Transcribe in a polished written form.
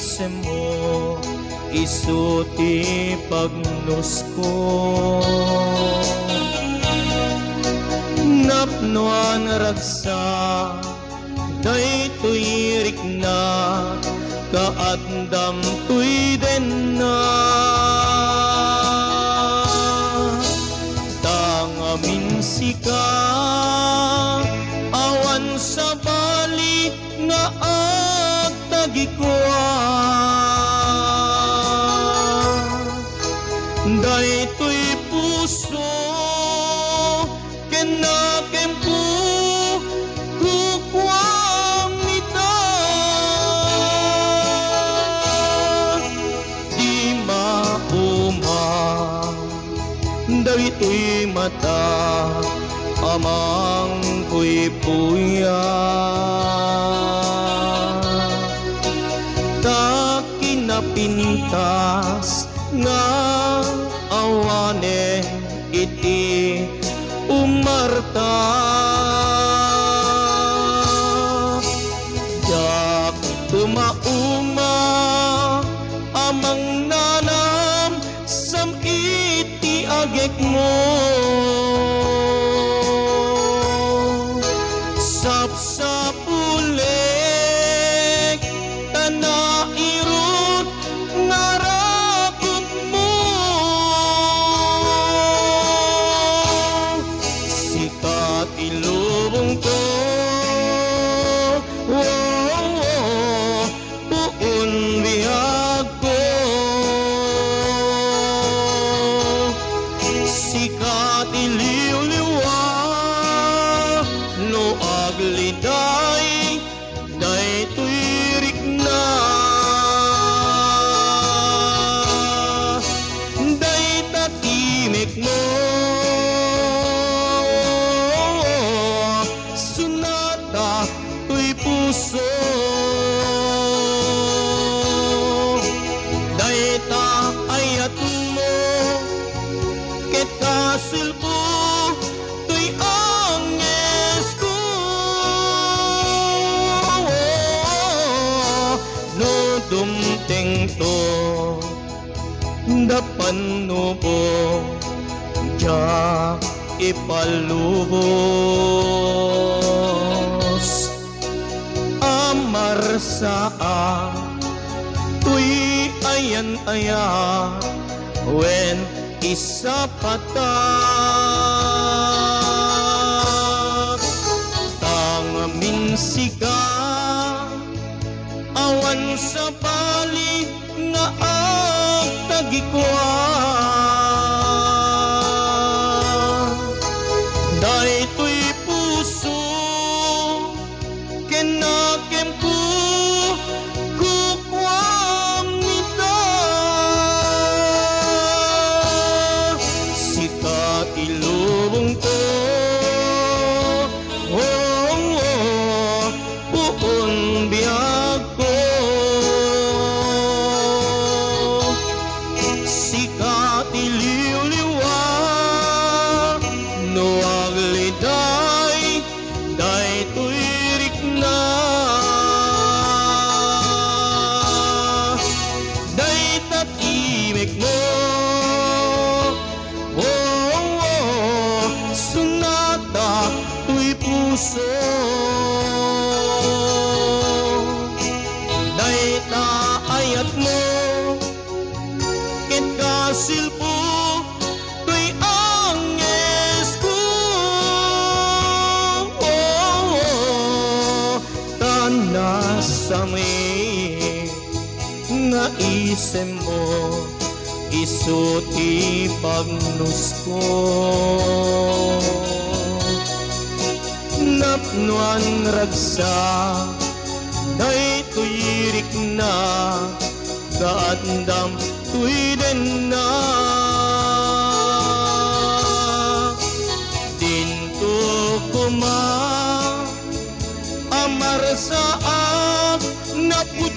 isem mo isuti pagnos ko. Napnoan ragsa daytoy rikna kaadam tuy den na tangamin sika awan sa bali nga agtagikwa daytoy puso kenakempu kukwam nita di mauma daytoy mata amang puy-puya ta kinapintas nga awane iti umarta jak tumauma amang nanam sam iti agek mo sapsapulek tanairut narakot mo sikat ilubong ko buon bihag ko sikat iliw-liwa no agliday daytoy rikna daytatimik mo sunata tuy puso dayta ayat mo ket kasilpo tuy anges ko no dumteng to dapan no po ja ipalubos amar saa tuy ayan aya wen isa patak tangamin sika awan sa bali nga agtagikwa daytoy puso kenakemku kukwam nita sikat ilubong ko buon biyag ko sikat iliw-liwa no agliday daytoy rikna daytatimik mo sunata tuy puso dayta ayat mo ket kasilpo tuy anges ko tanasami nga isem mo isuti pagnos ko napnuan ragsa daytoy rikna kaadam tuy den na dinto kuma amar saat napud